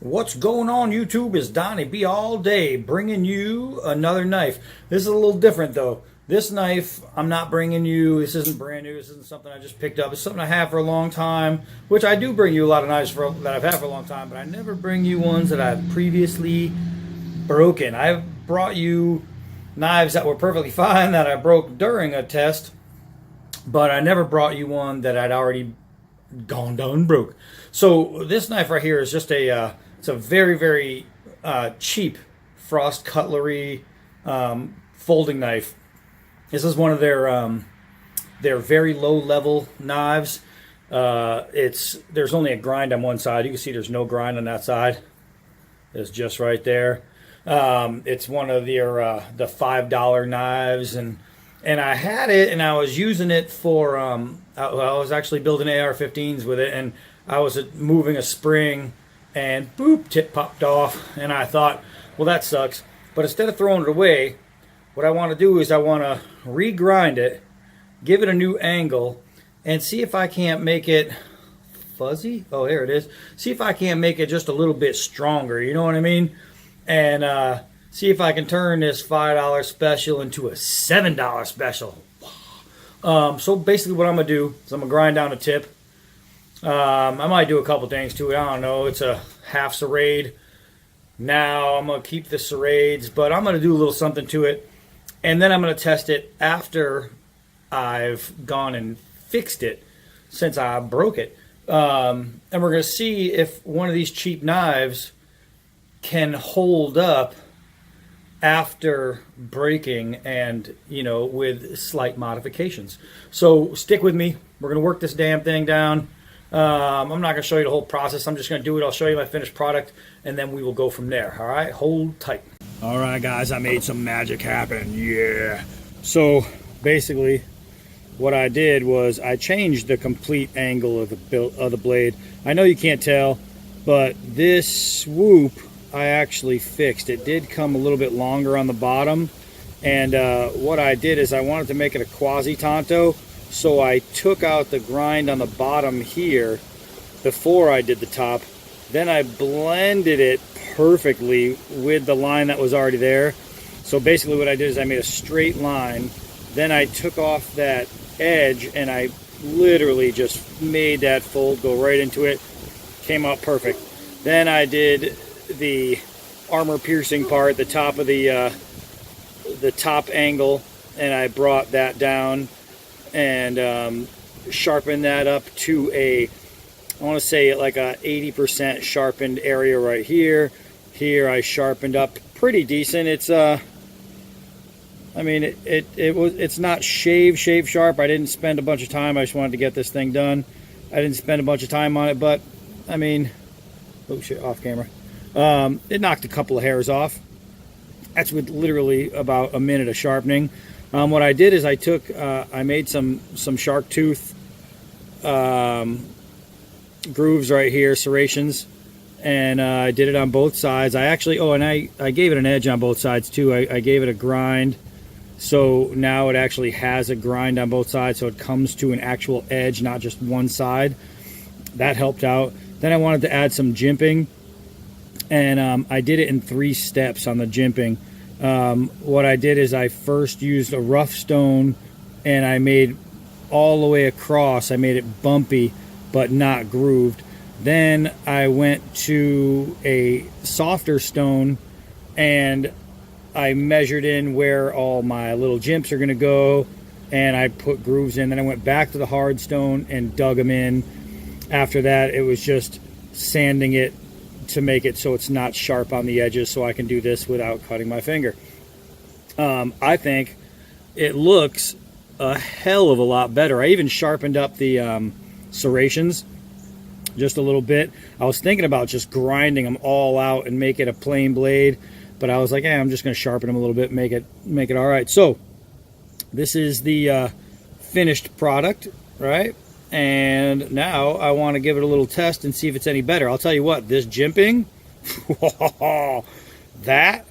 What's going on YouTube? Is Donnie B all day bringing you another knife. This is a little different though. This knife I'm not bringing you, this isn't brand new, this isn't something I just picked up. It's something I have for a long time, which I do bring you a lot of knives that I've had for a long time, but I never bring you ones that I've previously broken. I've brought you knives that were perfectly fine that I broke during a test, but I never brought you one that I'd already gone down broke. So this knife right here is just it's a very, very cheap Frost Cutlery folding knife. This is one of their very low level knives. There's only a grind on one side. You can see there's no grind on that side. It's just right there. It's one of the $5 knives, and I had it and I was using it for I was actually building AR-15s with it, and I was moving a spring and boop, tip popped off, and I thought, well, that sucks. But instead of throwing it away, what I want to do is I want to regrind it, give it a new angle, and see if I can't make it fuzzy. Oh, here it is. See if I can't make it just a little bit stronger, you know what I mean? And see if I can turn this $5 special into a $7 special. So basically what I'm going to do is I'm going to grind down a tip. I might do a couple things to it. I don't know. It's a half serrade. Now I'm going to keep the serrades, but I'm going to do a little something to it. And then I'm going to test it after I've gone and fixed it since I broke it. And we're going to see if one of these cheap knives can hold up after breaking and, you know, with slight modifications. So stick with me. We're going to work this damn thing down. I'm not going to show you the whole process. I'm just going to do it. I'll show you my finished product, and then we will go from there. All right? Hold tight. All right, guys. I made some magic happen. Yeah. So basically what I did was I changed the complete angle of the blade. I know you can't tell, but this swoop I actually fixed. It did come a little bit longer on the bottom, and what I did is I wanted to make it a quasi tanto, so I took out the grind on the bottom here before I did the top. Then I blended it perfectly with the line that was already there. So basically what I did is I made a straight line, then I took off that edge and I literally just made that fold go right into it. Came out perfect. Then I did the armor piercing part, the top of the top angle, and I brought that down and sharpened that up to I want to say like a 80% sharpened area right here. Here I sharpened up pretty decent. It's I mean it's not shave sharp. I didn't spend a bunch of time. I just wanted to get this thing done. I didn't spend a bunch of time on it, but I mean, oh shit, off camera. It knocked a couple of hairs off. That's with literally about a minute of sharpening. What I did is I made some shark tooth grooves right here, serrations, and I did it on both sides. I actually, I gave it an edge on both sides too. I gave it a grind, so now it actually has a grind on both sides, so it comes to an actual edge, not just one side. That helped out. Then I wanted to add some gimping, and I did it in 3 steps on the gimping. What I did is I first used a rough stone, and I made all the way across. I made it bumpy but not grooved. Then I went to a softer stone and I measured in where all my little jimps are going to go, and I put grooves in. Then I went back to the hard stone and dug them in. After that, it was just sanding it to make it so it's not sharp on the edges, so I can do this without cutting my finger. I think it looks a hell of a lot better. I even sharpened up the serrations just a little bit. I was thinking about just grinding them all out and make it a plain blade, but I was like, I'm just going to sharpen them a little bit, make it all right. So this is the finished product, right? And now I want to give it a little test and see if it's any better. I'll tell you what, this jimping, that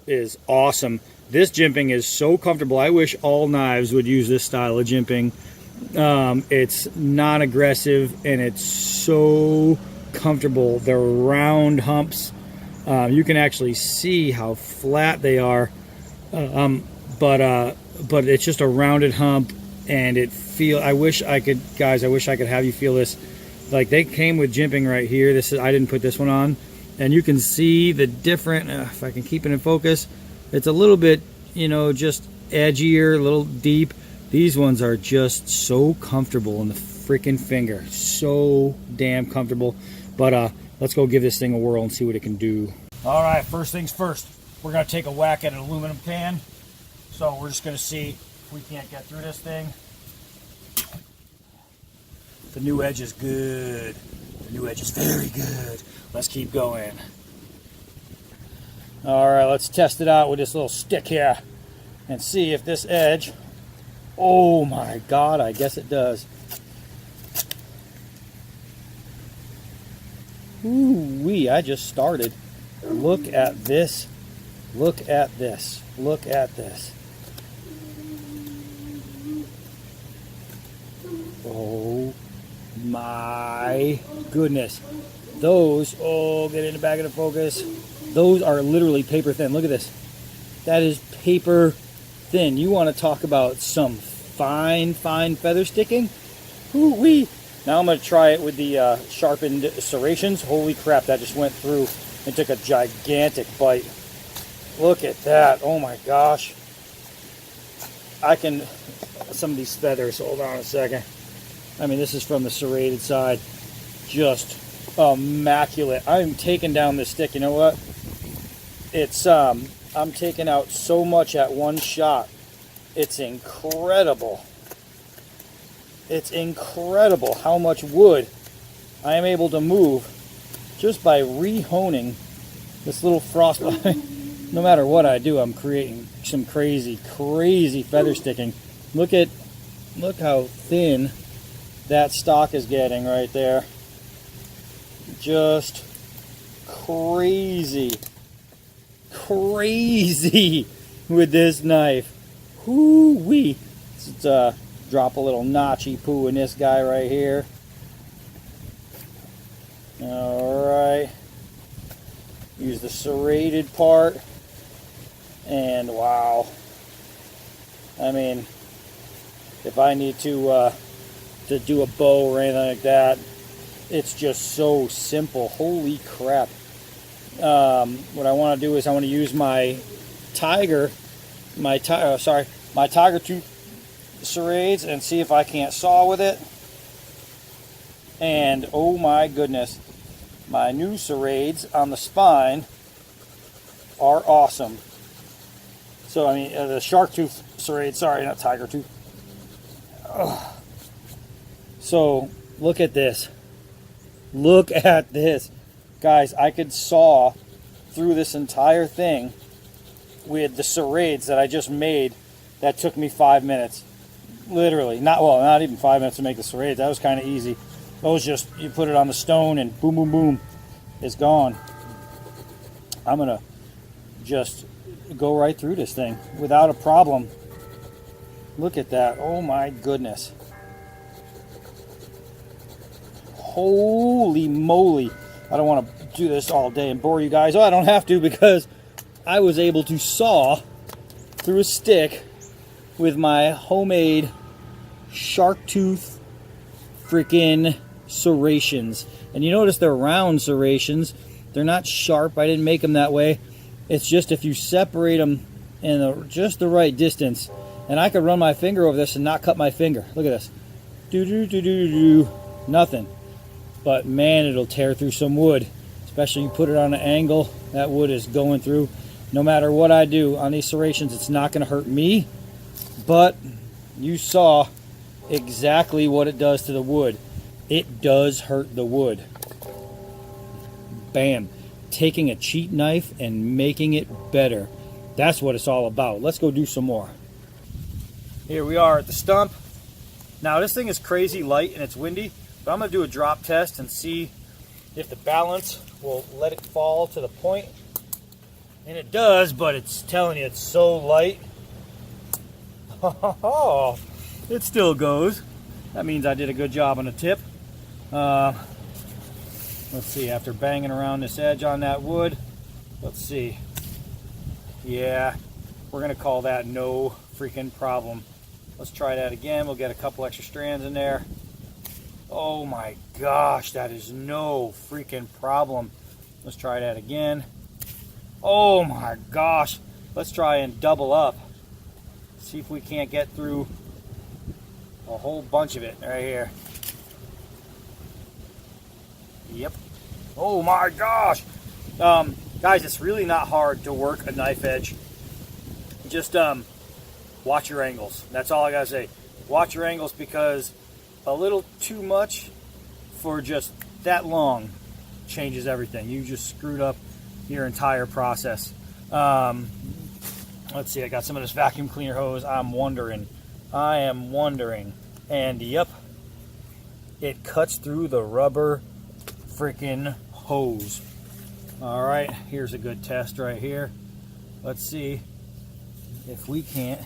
is awesome. This jimping is so comfortable. I wish all knives would use this style of jimping. It's non-aggressive and it's so comfortable. They're round humps. You can actually see how flat they are, but it's just a rounded hump, and I wish I could, guys. I wish I could have you feel this. Like, they came with jimping right here. I didn't put this one on, and you can see the different. If I can keep it in focus, it's a little bit, just edgier, a little deep. These ones are just so comfortable in the freaking finger, so damn comfortable. But let's go give this thing a whirl and see what it can do. All right, first things first, we're gonna take a whack at an aluminum can. So we're just gonna see if we can't get through this thing. The new edge is good. The new edge is very good. Let's keep going. All right, let's test it out with this little stick here and see if this edge, oh my God, I guess it does. Ooh-wee, I just started. Look at this. Look at this. Look at this. Oh my goodness. Those, get in the back of the focus. Those are literally paper thin. Look at this. That is paper thin. You want to talk about some fine feather sticking? Ooh-wee. Now I'm going to try it with the sharpened serrations. Holy crap, that just went through and took a gigantic bite. Look at that. Oh my gosh. Some of these feathers, hold on a second. I mean, this is from the serrated side. Just immaculate. I'm taking down this stick. You know what? I'm taking out so much at one shot. It's incredible. It's incredible how much wood I am able to move just by re-honing this little frost. No matter what I do, I'm creating some crazy feather sticking. Look how thin that stock is getting right there. Just crazy with this knife. Whoo-wee. Let's drop a little notchy poo in this guy right here. Alright. Use the serrated part. And wow. I mean, if I need to do a bow or anything like that, it's just so simple. Holy crap. What I want to do is I want to use my tiger tooth serrades and see if I can't saw with it. And oh my goodness, my new serrades on the spine are awesome. So I mean, the shark tooth serrade, sorry, not tiger tooth. Ugh. So look at this. Look at this. Guys, I could saw through this entire thing with the serrades that I just made. That took me 5 minutes. Literally. Not even 5 minutes to make the serrades. That was kind of easy. Those just, you put it on the stone and boom, boom, boom. It's gone. I'm going to just go right through this thing without a problem. Look at that. Oh my goodness. Holy moly. I don't want to do this all day and bore you guys. Oh, I don't have to, because I was able to saw through a stick with my homemade shark tooth freaking serrations. And you notice they're round serrations. They're not sharp. I didn't make them that way. It's just if you separate them in just the right distance. And I could run my finger over this and not cut my finger. Look at this. Do. Nothing. But man, it'll tear through some wood. Especially you put it on an angle. That wood is going through. No matter what I do on these serrations, it's not going to hurt me. But you saw exactly what it does to the wood. It does hurt the wood. Bam. Taking a cheap knife and making it better. That's what it's all about. Let's go do some more. Here we are at the stump. Now this thing is crazy light and it's windy, but I'm going to do a drop test and see if the balance will let it fall to the point. And it does, but it's telling you it's so light. It still goes. That means I did a good job on the tip. Let's see, after banging around this edge on that wood, let's see. Yeah, we're gonna call that no freaking problem. Let's try that again. We'll get a couple extra strands in there. Oh my gosh, that is no freaking problem. Let's try that again. Oh my gosh. Let's try and double up. See if we can't get through a whole bunch of it right here. Yep. Oh my gosh. Guys, it's really not hard to work a knife edge. Just watch your angles. That's all I gotta say. Watch your angles, because a little too much for just that long changes everything. You just screwed up your entire process. Let's see, I got some of this vacuum cleaner hose. I am wondering, and yep, it cuts through the rubber freaking hose. All right, here's a good test right here. Let's see if we can't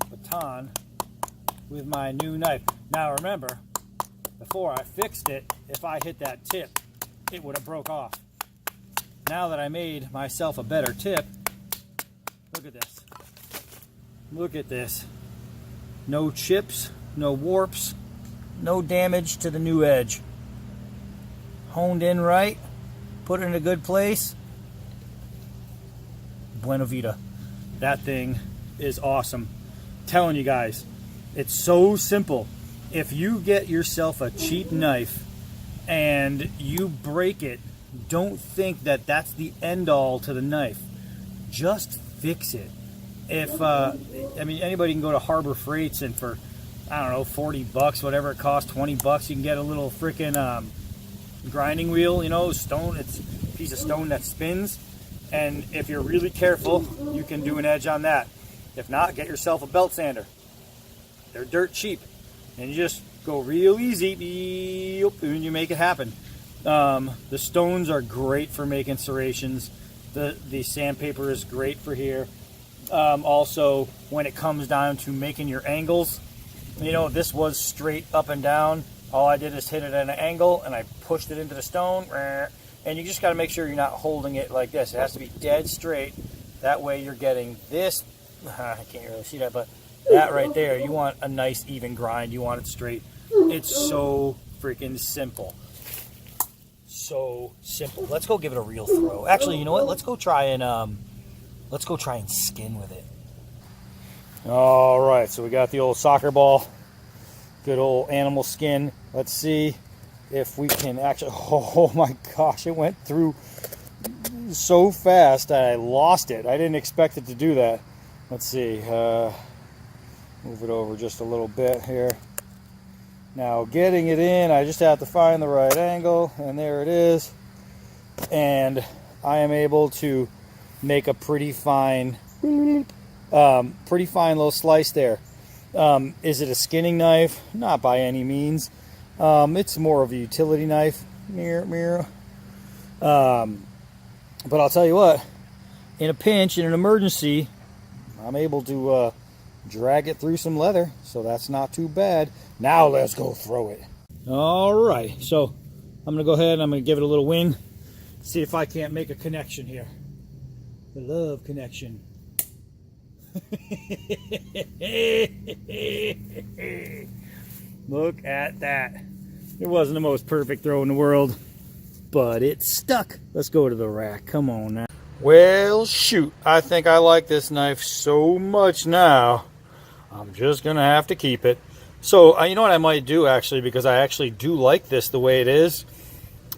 baton with my new knife. Now remember, before I fixed it, if I hit that tip, it would have broke off. Now that I made myself a better tip, look at this. Look at this. No chips, no warps, no damage to the new edge. Honed in right, put it in a good place. Buena vida. That thing is awesome. I'm telling you guys, it's so simple. If you get yourself a cheap knife and you break it, don't think that that's the end all to the knife. Just fix it. If I mean, anybody can go to Harbor Freights, and for, I don't know, 40 bucks, whatever it costs, 20 bucks, you can get a little freaking grinding wheel, you know, stone. It's a piece of stone that spins, and if you're really careful, you can do an edge on that. If not, get yourself a belt sander. They're dirt cheap, and you just go real easy, and you make it happen. The stones are great for making serrations. The sandpaper is great for here. Also, when it comes down to making your angles, you know, this was straight up and down. All I did is hit it at an angle, and I pushed it into the stone. And you just got to make sure you're not holding it like this. It has to be dead straight. That way you're getting this. I can't really see that, but that right there, you want a nice even grind. You want it straight. It's so freaking simple. So simple. Let's go give it a real throw. Actually, you know what? Let's go try and skin with it. All right, so we got the old soccer ball, good old animal skin. Let's see if we can actually. Oh my gosh, it went through so fast I lost it. I didn't expect it to do that. Let's see. Move it over just a little bit here. Now getting it in, I just have to find the right angle, and there it is. And I am able to make a pretty fine little slice there. Is it a skinning knife? Not by any means. It's more of a utility knife. Mirror. But I'll tell you what, in a pinch, in an emergency, I'm able to drag it through some leather, so that's not too bad. Now let's go throw it. All right, so I'm gonna go ahead and I'm gonna give it a little wing, see if I can't make a connection here. The love connection. Look at that. It wasn't the most perfect throw in the world, but it stuck. Let's go to the rack. Come on now. Well, shoot. I think I like this knife so much now, I'm just going to have to keep it. So, you know what I might do, actually, because I actually do like this the way it is.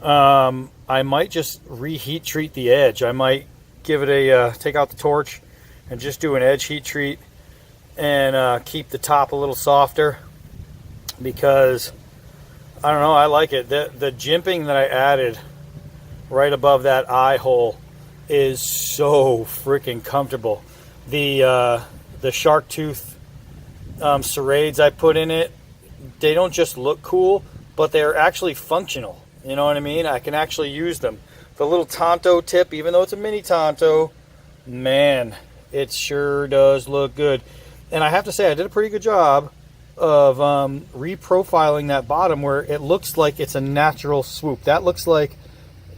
I might just reheat treat the edge. I might give it a, take out the torch and just do an edge heat treat and keep the top a little softer, because, I don't know, I like it. The jimping that I added right above that eye hole is so freaking comfortable. The shark tooth serrades I put in it, they don't just look cool, but they're actually functional. You know what I mean? I can actually use them. The little tanto tip, even though it's a mini tanto, man, it sure does look good. And I have to say, I did a pretty good job of reprofiling that bottom where it looks like it's a natural swoop. That looks like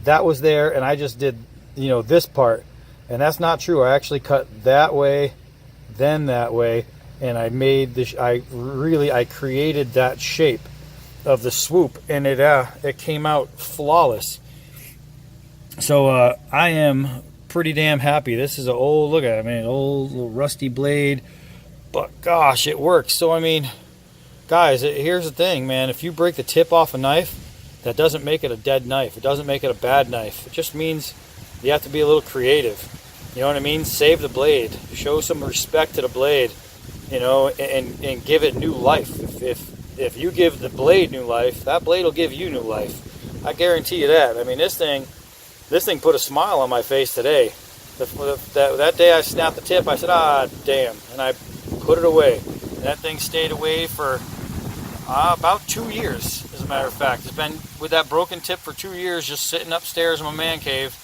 that was there and I just did, you know, this part. And that's not true. I actually cut that way, then that way, and I made this, I created that shape of the swoop, and it came out flawless. So I am pretty damn happy. This is an old, look at it, I mean, an old little rusty blade, but gosh, it works. So I mean, guys, here's the thing, man. If you break the tip off a knife, that doesn't make it a dead knife. It doesn't make it a bad knife. It just means you have to be a little creative. You know what I mean? Save the blade. Show some respect to the blade, you know, and give it new life. If you give the blade new life, that blade will give you new life. I guarantee you that. I mean, this thing put a smile on my face today. That day I snapped the tip, I said, ah, damn, and I put it away. And that thing stayed away for about 2 years, as a matter of fact. It's been with that broken tip for 2 years, just sitting upstairs in my man cave.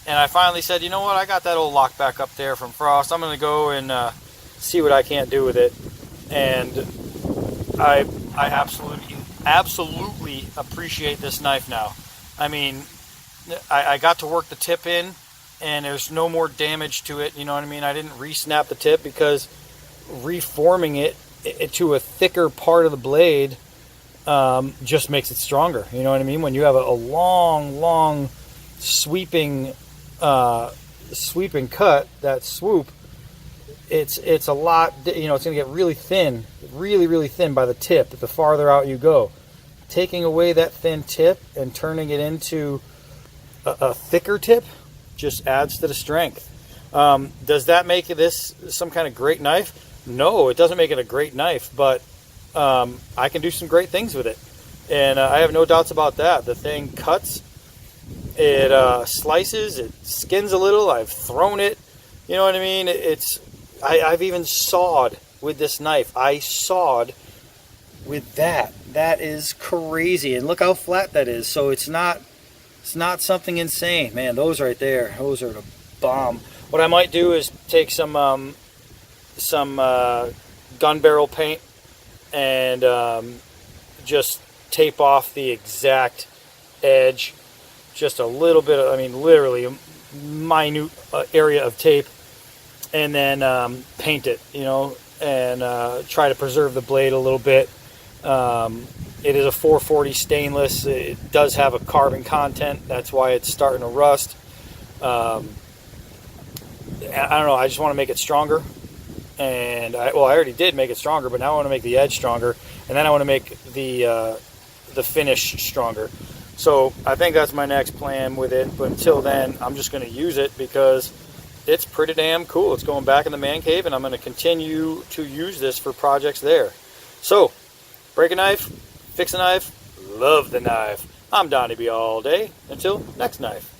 And I finally said, you know what, I got that old lockback up there from Frost. I'm going to go and see what I can't do with it. And I absolutely appreciate this knife now. I mean, I got to work the tip in, and there's no more damage to it. You know what I mean? I didn't re-snap the tip because reforming it to a thicker part of the blade just makes it stronger. You know what I mean? When you have a long sweeping cut, that swoop, it's a lot, you know, it's going to get really thin, really thin by the tip the farther out you go. Taking away that thin tip and turning it into a thicker tip just adds to the strength. Does that make this some kind of great knife? No, it doesn't make it a great knife, but I can do some great things with it. And I have no doubts about that. The thing cuts, it slices, it skins a little. I've thrown it, you know what I mean? I've even sawed with this knife. I sawed with that. That is crazy. And look how flat that is. So it's not something insane. Man, those right there, those are the bomb. What I might do is take some gun barrel paint and just tape off the exact edge. Just a little bit of, I mean, literally a minute area of tape, and then paint it, you know, and try to preserve the blade a little bit. It is a 440 stainless. It does have a carbon content. That's why it's starting to rust. I don't know. I just want to make it stronger. And I already did make it stronger, but now I want to make the edge stronger, and then I want to make the finish stronger. So I think that's my next plan with it. But until then, I'm just going to use it because it's pretty damn cool. It's going back in the man cave, and I'm going to continue to use this for projects there. So, break a knife, fix a knife, love the knife. I'm Donnie B all day. Until next knife.